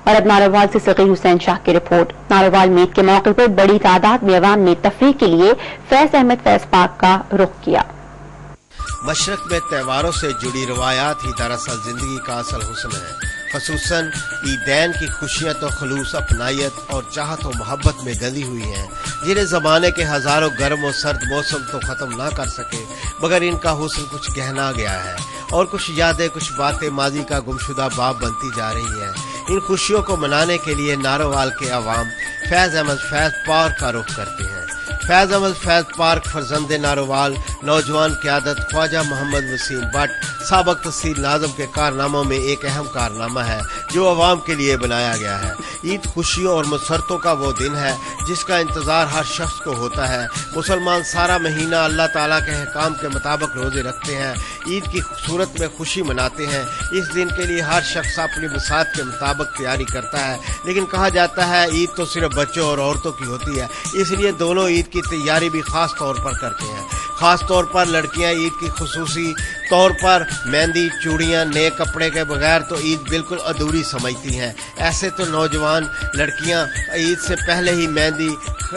और अब नारोवाल से सगीर हुसैन शाह की रिपोर्ट। नारोवाल मीट के मौके पर बड़ी तादाद में अवाम ने तफरीह के लिए फैज अहमद फैज पार्क का रुख किया। मशरक में त्योहारों से जुड़ी रवायात ही दरअसल जिंदगी का असल हुस्न है। खसूसन ईदैन की खुशियां तो खलूस, अपनायत और चाहत और मोहब्बत में गंदी हुई हैं, जिन्हें जमाने के हजारों गर्म और सर्द मौसम तो खत्म ना कर सके, मगर इनका हुस्न कुछ गहना गया है और कुछ यादें, कुछ बातें माजी का गुमशुदा बाब बनती जा रही हैं। इन खुशियों को मनाने के लिए नारोवाल के अवाम फैज अहमद फैज पार्क का रुख करते हैं। फैज अहमद फैज पार्क फरजंदे नारोवाल नौजवान क़यादत ख्वाजा मोहम्मद वसीम बट साबक तहसील नाज़म के कारनामों में एक अहम कारनामा है जो अवाम के लिए बनाया गया है। ईद खुशियों और मसरतों का वो दिन है जिसका इंतजार हर शख्स को होता है। मुसलमान सारा महीना अल्लाह ताला के अहकाम के मुताबिक रोजे रखते हैं, ईद की सूरत में खुशी मनाते हैं। इस दिन के लिए हर शख्स अपनी बसात के मुताबिक तैयारी करता है, लेकिन कहा जाता है ईद तो सिर्फ बच्चों और औरतों की होती है, इसलिए दोनों ईद की तैयारी भी खास तौर पर करते हैं। खास तौर पर लड़कियां ईद की खुसूसी तौर पर मेहंदी, चूड़ियां, नए कपड़े के बगैर तो ईद बिल्कुल अधूरी समझती हैं। ऐसे तो नौजवान लड़कियां ईद से पहले ही मेहंदी,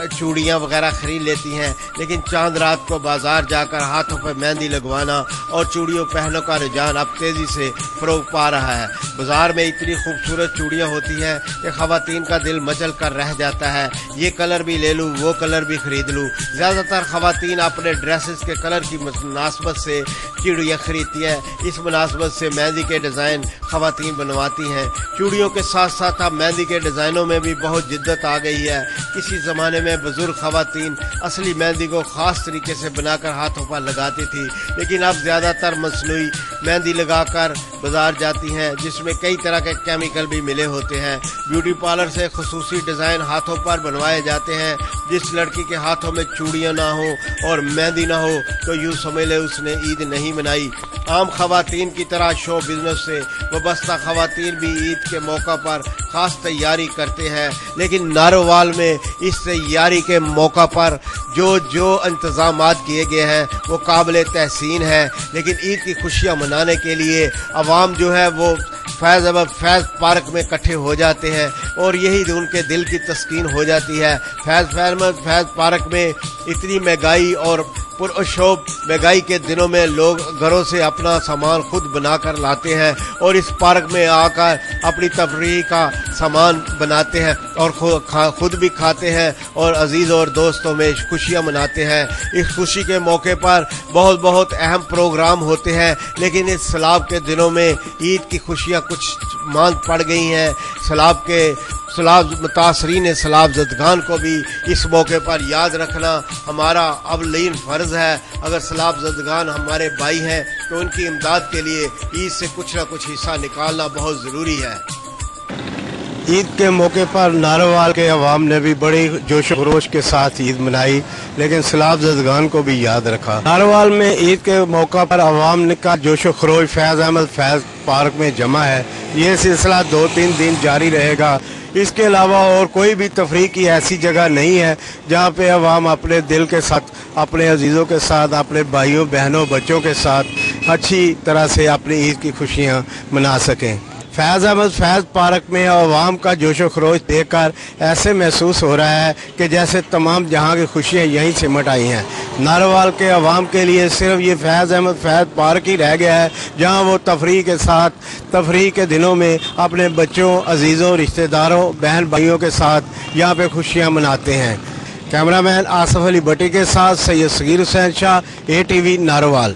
चूड़ियां वगैरह खरीद लेती हैं, लेकिन चांद रात को बाजार जाकर हाथों पर मेहंदी लगवाना और चूड़ियों पहनों का रुझान अब तेजी से फरोग पा रहा है। बाजार में इतनी खूबसूरत चूड़ियां होती हैं कि खवातीन का दिल मचल कर रह जाता है, ये कलर भी ले लूं, वो कलर भी खरीद लूं। ज्यादातर खवातीन अपने ड्रेसेस के कलर की मुनासबत से चूड़ियां खरीदती हैं। इस मुनासबत से मेहंदी के डिजाइन खवातीन बनवाती हैं। चूड़ियों के साथ साथ अब मेहंदी के डिजाइनों में भी बहुत जिद्दत आ गई है। किसी जमाने में बुजुर्ग खवातीन असली मेहंदी को खास तरीके से बनाकर हाथों पर लगाती थी, लेकिन अब ज्यादातर मसनूई मेहंदी लगाकर बाजार जाती हैं, जिसमें कई तरह के केमिकल भी मिले होते हैं। ब्यूटी पार्लर से खुसूसी डिजाइन हाथों पर बनवाए जाते हैं। जिस लड़की के हाथों में चूड़ियां ना हो और मेहंदी ना हो तो यूं समझ ले उसने ईद नहीं मनाई। आम खवातीन की तरह शो बिजनेस से वाबस्ता खवातीन भी ईद के मौका पर खास तैयारी करते हैं, लेकिन नारोवाल में इस तैयारी के मौका पर जो इंतजामात किए गए हैं वो काबिल तहसीन है। लेकिन ईद की खुशियां मनाने के लिए अवाम जो है वो फैज अहमद फैज पार्क में इकट्ठे हो जाते हैं और यही उनके दिल की तस्कीन हो जाती है। फैज अहमद फैज पार्क में इतनी महंगाई और पुरअशोब महंगाई के दिनों में लोग घरों से अपना सामान खुद बनाकर लाते हैं और इस पार्क में आकर अपनी तफरीह का सामान बनाते हैं और खुद भी खाते हैं और अजीज और दोस्तों में खुशियां मनाते हैं। इस खुशी के मौके पर बहुत अहम प्रोग्राम होते हैं, लेकिन इस सलाब के दिनों में ईद की खुशियां कुछ मांद पड़ गई हैं। सलाब मुतासरीन सलाब ज़दगान को भी इस मौके पर याद रखना हमारा अवलीन फ़र्ज़ है। अगर सलाब ज़दगान हमारे भाई हैं तो उनकी इमदाद के लिए ईद से कुछ न कुछ हिस्सा निकालना बहुत ज़रूरी है। ईद के मौके पर नारोवाल के अवाम ने भी बड़ी जोश खरोश के साथ ईद मनाई, लेकिन सलाब ज़दगान को भी याद रखा। नारोवाल में ईद के मौका पर अवाम का जोश खरोश फैज अहमद फैज पार्क में जमा है। ये सिलसिला 2-3 दिन जारी रहेगा। इसके अलावा और कोई भी तफरीह की ऐसी जगह नहीं है जहाँ पे अवाम अपने दिल के साथ, अपने अजीज़ों के साथ, अपने भाइयों बहनों बच्चों के साथ अच्छी तरह से अपनी ईद की खुशियाँ मना सकें। फैज अहमद फैज पार्क में अवाम का जोशो खरोश देखकर ऐसे महसूस हो रहा है कि जैसे तमाम जहां की खुशियां यहीं सिमट आई हैं। नारोवाल के अवाम के लिए सिर्फ ये फैज अहमद फैज पार्क ही रह गया है जहां वो तफरीह के साथ, तफरीह के दिनों में अपने बच्चों, अजीज़ों, रिश्तेदारों, बहन भाइयों के साथ यहाँ पे खुशियाँ मनाते हैं। कैमरामैन आसफ अली भट्टी के साथ सैयद सगीर हुसैन शाह, ATV नारोवाल।